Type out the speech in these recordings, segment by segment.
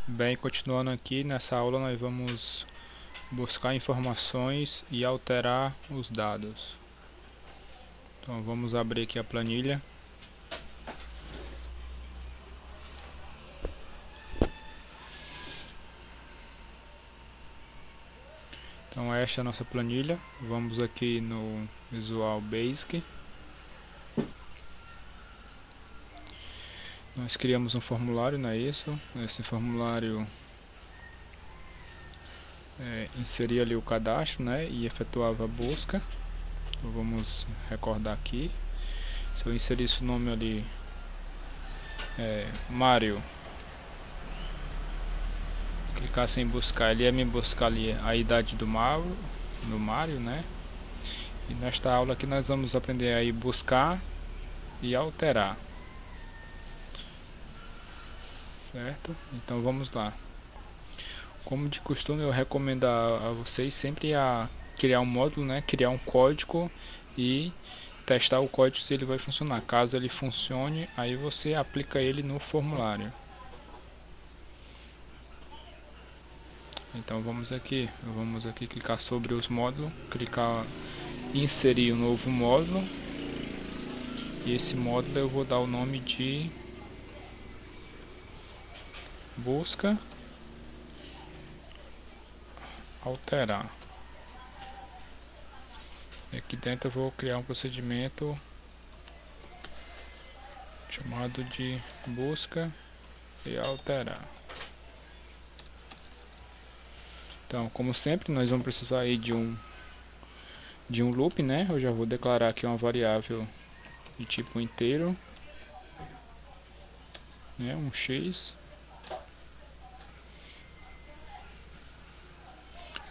Bem, continuando aqui, nessa aula nós vamos buscar informações e alterar os dados. Então vamos abrir aqui a planilha. Então esta é a nossa planilha. Vamos aqui no Visual Basic. Nós criamos um formulário, não é isso? Nesse formulário inserir ali o cadastro, né? E efetuava a busca. Então, vamos recordar aqui. Se eu inserisse o nome ali, Mário, clicasse em buscar, ele ia me buscar ali a idade do Mário, né? E nesta aula aqui nós vamos aprender a buscar e alterar, certo? Então vamos lá. Como de costume, eu recomendo a vocês sempre a criar um módulo, né? Criar um código e testar o código se ele vai funcionar. Caso ele funcione, aí você aplica ele no formulário. Então vamos aqui clicar sobre os módulos, clicar em inserir um novo módulo, e esse módulo eu vou dar o nome de busca alterar. E aqui dentro eu vou criar um procedimento chamado de busca e alterar. Então, como sempre, nós vamos precisar aí de um loop, né? Eu já vou declarar aqui uma variável de tipo inteiro, né? Um x.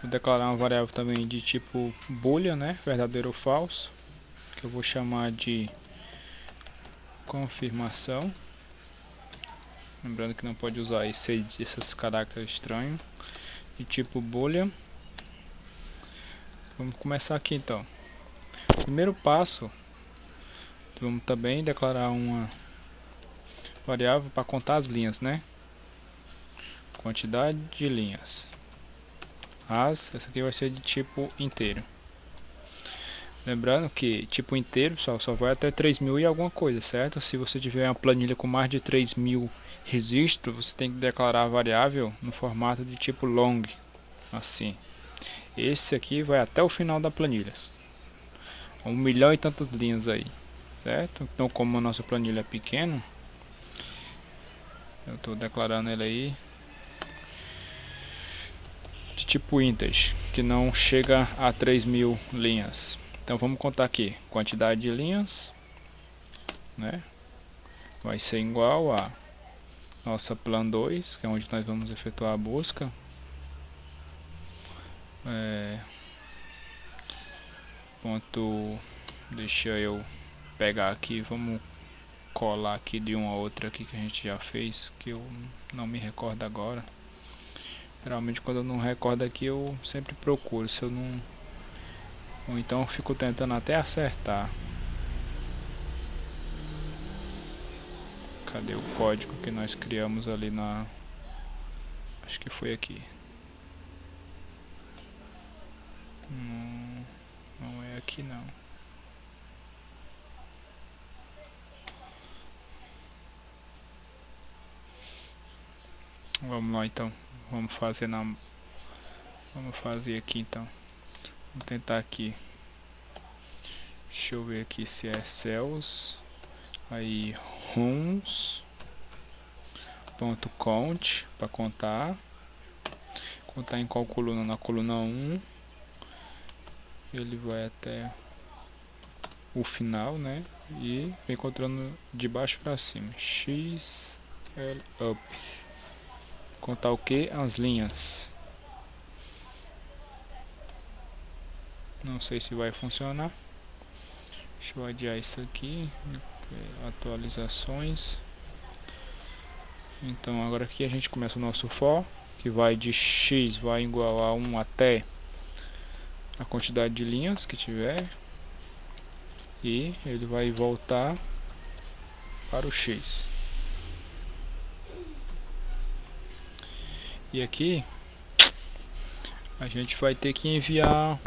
Vou declarar uma variável também de tipo boolean, né? Verdadeiro ou falso, que eu vou chamar de confirmação. Lembrando que não pode usar esses caracteres estranhos de tipo boolean. Vamos começar aqui então. Primeiro passo, vamos também declarar uma variável para contar as linhas, né? Quantidade de linhas. Essa aqui vai ser de tipo inteiro. Lembrando que tipo inteiro, pessoal, só vai até 3.000 e alguma coisa, certo? Se você tiver uma planilha com mais de 3.000 registros, você tem que declarar a variável no formato de tipo long, assim. Esse aqui vai até o final da planilha, 1 milhão e tantas linhas aí, certo? Então, como a nossa planilha é pequena, eu estou declarando ele aí de tipo integer, que não chega a 3.000 linhas. Então vamos contar aqui, quantidade de linhas, né? Vai ser igual a nossa plan 2, que é onde nós vamos efetuar a busca. Deixa eu pegar aqui, vamos colar aqui de uma outra aqui que a gente já fez, que eu não me recordo agora. Geralmente quando eu não recordo aqui eu sempre procuro, se eu não, ou então eu fico tentando até acertar. Cadê o código que nós criamos ali na... Acho que foi aqui. Não é aqui não. Vamos lá então. Vamos fazer aqui então. Vamos tentar aqui. Deixa eu ver aqui se é cells. Aí runs.count para contar em qual coluna? Na coluna 1. Ele vai até o final, né? E vem contando de baixo para cima. XL up. Contar o que? As linhas. Não sei se vai funcionar. Deixa eu adiar isso aqui. Atualizações. Então agora aqui a gente começa o nosso for, que vai de x vai igual a 1 até a quantidade de linhas que tiver, e ele vai voltar para o x. E aqui a gente vai ter que enviar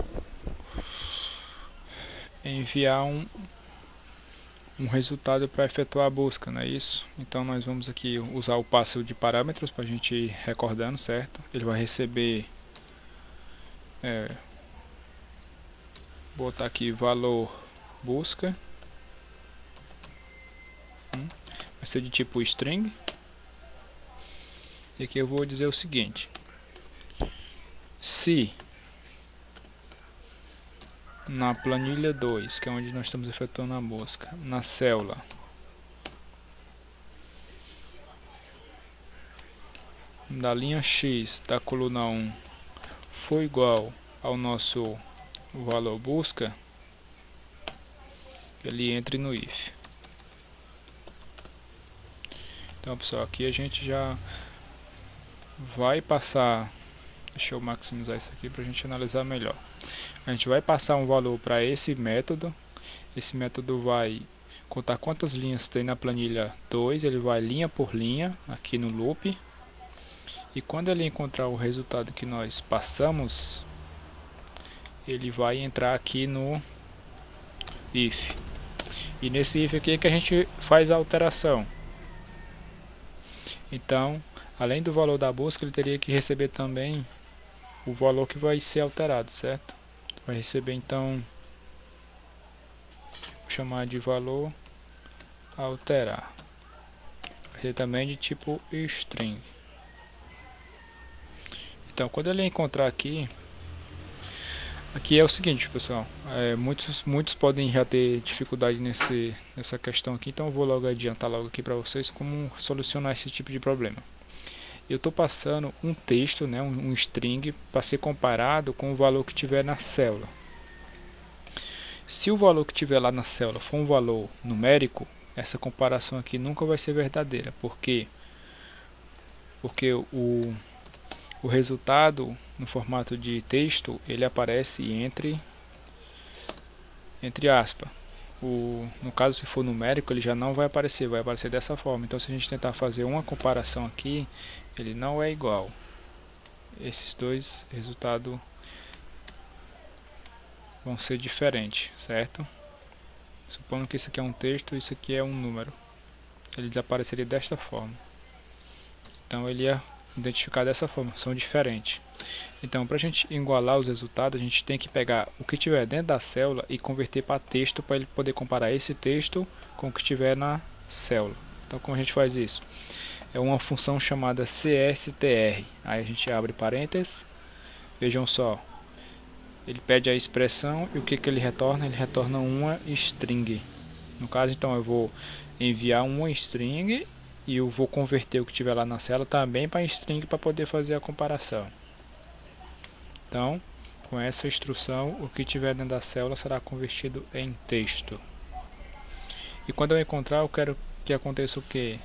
um resultado para efetuar a busca, não é isso? Então nós vamos aqui usar o passo de parâmetros para a gente ir recordando, certo? Ele vai receber, botar aqui valor busca, vai ser de tipo string. E aqui eu vou dizer o seguinte: se na planilha 2, que é onde nós estamos efetuando a busca, na célula da linha X da coluna 1 for igual ao nosso valor busca, ele entre no if. Então pessoal, aqui a gente já vai passar, deixa eu maximizar isso aqui para a gente analisar melhor. A gente vai passar um valor para esse método vai contar quantas linhas tem na planilha 2, ele vai linha por linha aqui no loop, e quando ele encontrar o resultado que nós passamos, ele vai entrar aqui no if. E nesse if aqui é que a gente faz a alteração. Então, além do valor da busca, ele teria que receber também o valor que vai ser alterado, certo? Vai receber então, vou chamar de valor alterar. Vai ser também de tipo string. Então, quando ele encontrar aqui é o seguinte, pessoal, muitos podem já ter dificuldade nessa questão aqui, então eu vou logo adiantar logo aqui para vocês como solucionar esse tipo de problema. Eu estou passando um texto, né, um string, para ser comparado com o valor que tiver na célula. Se o valor que tiver lá na célula for um valor numérico, essa comparação aqui nunca vai ser verdadeira. Por quê? Porque o resultado no formato de texto, ele aparece entre aspas. No caso, se for numérico, ele já não vai aparecer dessa forma. Então, se a gente tentar fazer uma comparação aqui, ele não é igual. Esses dois resultados vão ser diferentes, certo? Supondo que isso aqui é um texto e isso aqui é um número, ele desapareceria desta forma. Então ele ia identificar dessa forma, são diferentes. Então, para a gente igualar os resultados, a gente tem que pegar o que tiver dentro da célula e converter para texto, para ele poder comparar esse texto com o que tiver na célula. Então, como a gente faz isso? É uma função chamada CSTR. Aí a gente abre parênteses. Vejam só, ele pede a expressão e o que ele retorna? Ele retorna uma string. No caso, então, eu vou enviar uma string e eu vou converter o que tiver lá na célula também para string para poder fazer a comparação. Então, com essa instrução, o que tiver dentro da célula será convertido em texto. E quando eu encontrar, eu quero que aconteça o quê?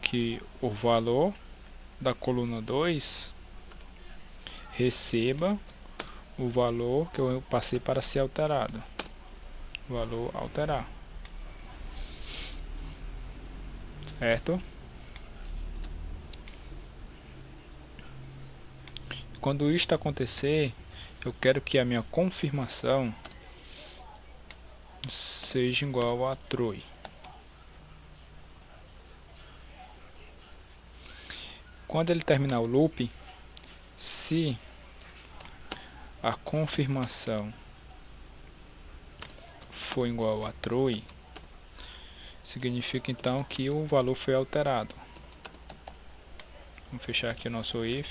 Que o valor da coluna 2 receba o valor que eu passei para ser alterado. Valor alterar. Certo? Quando isto acontecer, eu quero que a minha confirmação seja igual a true. Quando ele terminar o loop, se a confirmação for igual a true, significa então que o valor foi alterado. Vamos fechar aqui o nosso if.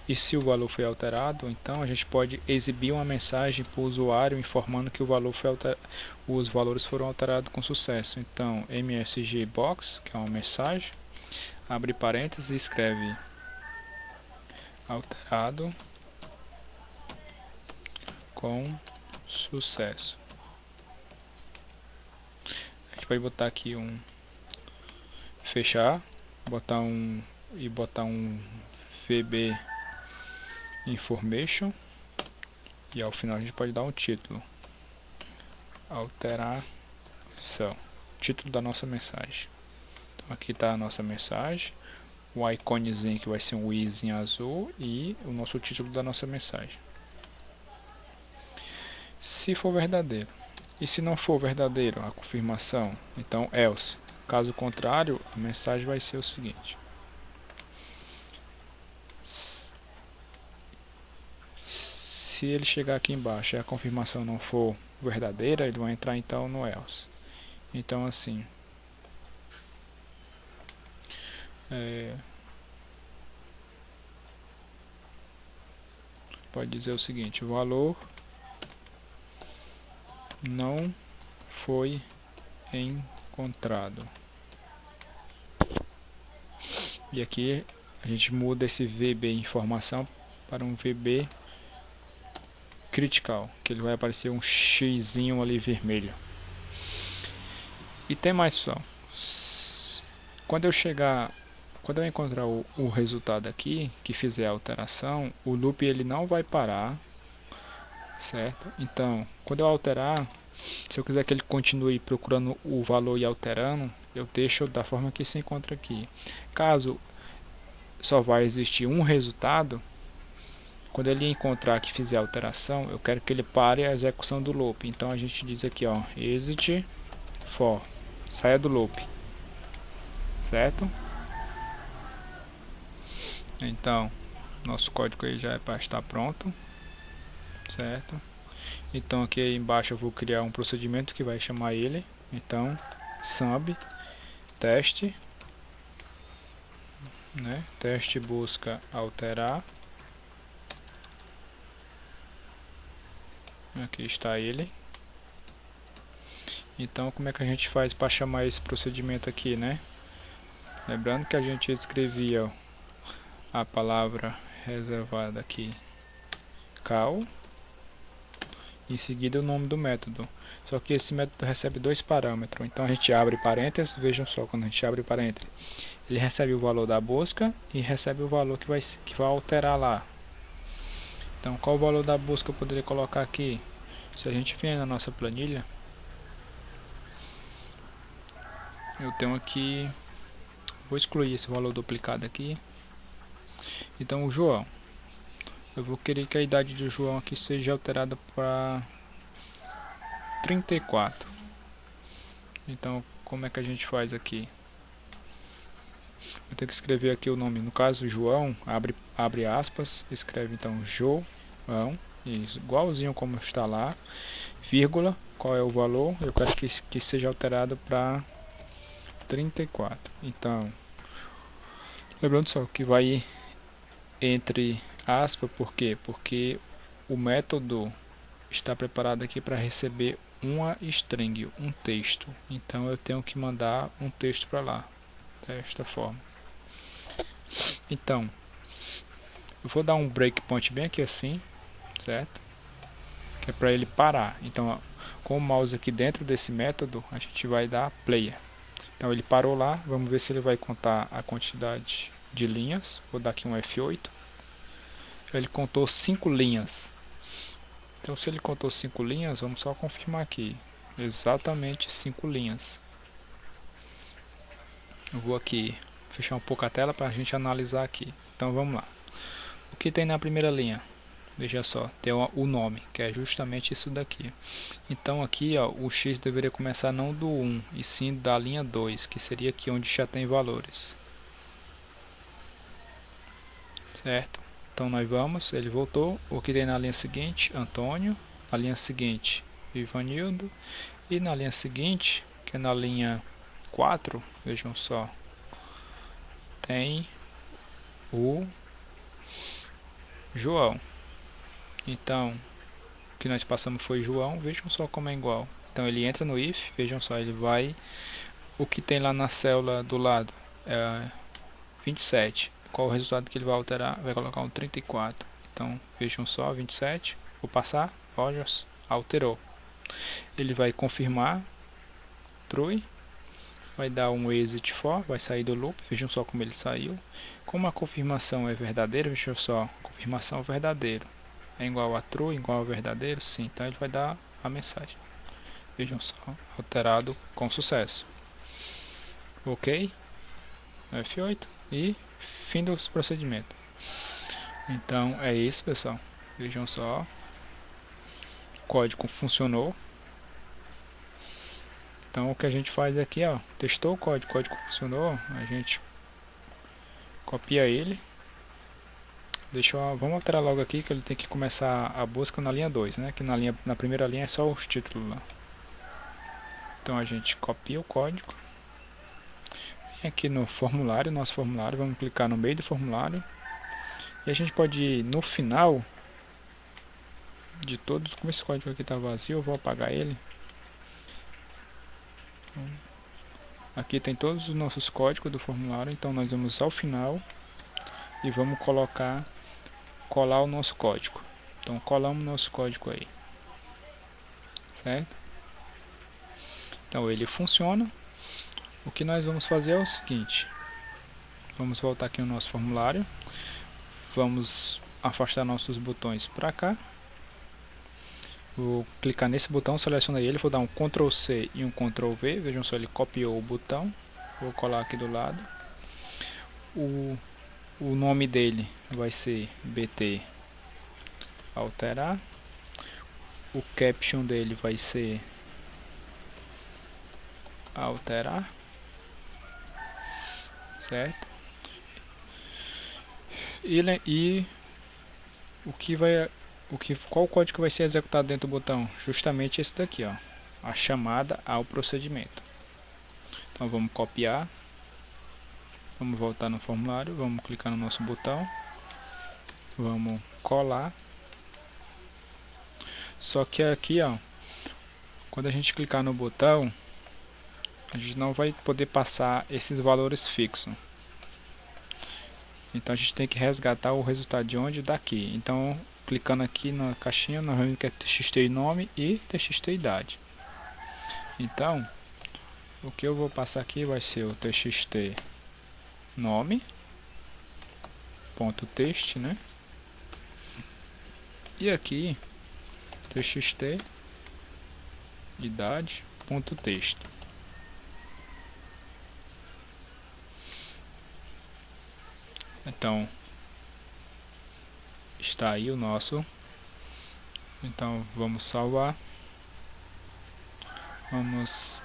E se o valor foi alterado, então a gente pode exibir uma mensagem para o usuário informando que os valores foram alterados com sucesso. Então, msgbox, que é uma mensagem, abre parênteses e escreve alterado com sucesso. A gente vai botar aqui fechar, botar um VB information e ao final a gente pode dar um título, alteração, título da nossa mensagem. Então aqui está a nossa mensagem, o iconezinho que vai ser um izinho azul e o nosso título da nossa mensagem. Se for verdadeiro. E se não for verdadeiro a confirmação, então else. Caso contrário, a mensagem vai ser o seguinte: se ele chegar aqui embaixo e a confirmação não for verdadeira, ele vai entrar então no else. Então assim, pode dizer o seguinte: o valor não foi encontrado. E aqui a gente muda esse VB informação para um VB critical, que ele vai aparecer um xizinho ali vermelho. E tem mais, pessoal. Quando eu encontrar o resultado aqui, que fizer a alteração, o loop ele não vai parar, certo? Então, quando eu alterar, se eu quiser que ele continue procurando o valor e alterando, eu deixo da forma que se encontra aqui. Caso só vai existir um resultado, quando ele encontrar que fizer a alteração, eu quero que ele pare a execução do loop. Então a gente diz aqui, ó, exit for, saia do loop, certo? Então nosso código aí já é para estar pronto, certo? Então aqui embaixo eu vou criar um procedimento que vai chamar ele. Então sub teste, né? Teste busca alterar. Aqui está ele. Então como é que a gente faz para chamar esse procedimento aqui, né? Lembrando que a gente escrevia a palavra reservada aqui, cal, em seguida o nome do método. Só que esse método recebe dois parâmetros. Então a gente abre parênteses, vejam só, quando a gente abre parênteses, ele recebe o valor da busca e recebe o valor que vai alterar lá. Então qual o valor da busca eu poderia colocar aqui? Se a gente vier na nossa planilha, eu tenho aqui, vou excluir esse valor duplicado aqui. Então o João, eu vou querer que a idade do João aqui seja alterada para 34. Então como é que a gente faz aqui? Eu tenho que escrever aqui o nome, no caso João, abre aspas, escreve então João, isso, igualzinho como está lá, vírgula, qual é o valor, eu quero que seja alterado para 34. Então, lembrando só que vai entre aspas, por quê? Porque o método está preparado aqui para receber uma string, um texto. Então eu tenho que mandar um texto para lá, desta forma. Então, eu vou dar um breakpoint bem aqui assim, certo? Que é para ele parar. Então, com o mouse aqui dentro desse método, a gente vai dar player. Então ele parou lá, vamos ver se ele vai contar a quantidade de linhas. Vou dar aqui um F8. Ele contou 5 linhas. Então se ele contou 5 linhas, vamos só confirmar aqui. Exatamente 5 linhas. Eu vou aqui fechar um pouco a tela para a gente analisar aqui. Então vamos lá. O que tem na primeira linha? Veja só, tem o nome, que é justamente isso daqui. Então aqui, ó, o X deveria começar não do 1, e sim da linha 2, que seria aqui onde já tem valores. Certo? Então nós vamos, ele voltou. O que tem na linha seguinte? Antônio. Na linha seguinte, Ivanildo. E na linha seguinte, que é na linha 4, vejam só, tem o João. Então, o que nós passamos foi João, vejam só como é igual. Então ele entra no if, vejam só, ele vai, o que tem lá na célula do lado é 27. Qual o resultado que ele vai alterar? Vai colocar um 34. Então vejam só, 27, vou passar, olha, alterou. Ele vai confirmar, true, vai dar um exit for, vai sair do loop, vejam só como ele saiu. Como a confirmação é verdadeira, vejam só, confirmação verdadeiro. É igual a true, igual a verdadeiro? Sim, então ele vai dar a mensagem. Vejam só, alterado com sucesso. Ok, F8 e fim do procedimento. Então é isso, pessoal. Vejam só, o código funcionou. Então o que a gente faz aqui, ó, testou o código funcionou, a gente copia ele. Vamos alterar logo aqui que ele tem que começar a busca na linha 2, né? Que na primeira linha é só os títulos lá. Então a gente copia o código. Vem aqui no formulário, nosso formulário, vamos clicar no meio do formulário. E a gente pode ir no final de todos, como esse código aqui está vazio, eu vou apagar ele. Aqui tem todos os nossos códigos do formulário, então nós vamos ao final e vamos colar o nosso código. Então colamos o nosso código aí, certo? Então ele funciona. O que nós vamos fazer é o seguinte: vamos voltar aqui no nosso formulário, vamos afastar nossos botões para cá. Vou clicar nesse botão, selecionar ele, vou dar um Ctrl C e um Ctrl V. Vejam só, ele copiou o botão. Vou colar aqui do lado. O nome dele vai ser BT alterar. O caption dele vai ser alterar, certo? E qual código vai ser executado dentro do botão? Justamente esse daqui, ó, a chamada ao procedimento. Então vamos copiar, vamos voltar no formulário, vamos clicar no nosso botão, vamos colar. Só que aqui, ó, quando a gente clicar no botão, a gente não vai poder passar esses valores fixos. Então a gente tem que resgatar o resultado de onde? Daqui. Então clicando aqui na caixinha, nós vamos ter txt nome e txt idade. Então o que eu vou passar aqui vai ser o txt nome ponto text, né? E aqui txt idade ponto texto. Então está aí o nosso. Então vamos salvar, vamos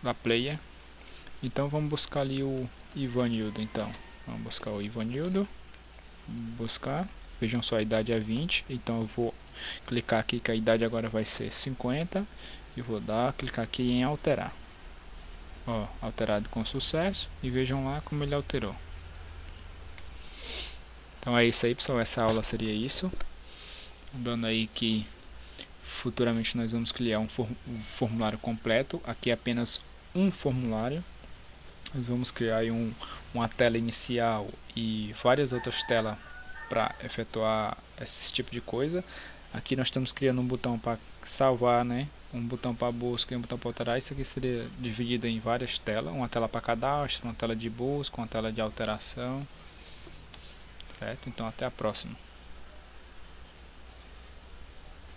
dar player. Então vamos buscar ali o Ivanildo. Então vamos buscar o Ivanildo, buscar. Vejam só, a idade é 20, então eu vou clicar aqui que a idade agora vai ser 50 e vou clicar aqui em alterar. Ó, alterado com sucesso, e vejam lá como ele alterou. Então é isso aí, pessoal, essa aula seria isso. Lembrando aí que futuramente nós vamos criar um formulário completo. Aqui é apenas um formulário. Nós vamos criar aí uma tela inicial e várias outras telas para efetuar esse tipo de coisa. Aqui nós estamos criando um botão para salvar, né? Um botão para busca e um botão para alterar. Isso aqui seria dividido em várias telas. Uma tela para cadastro, uma tela de busca, uma tela de alteração. Certo? Então até a próxima.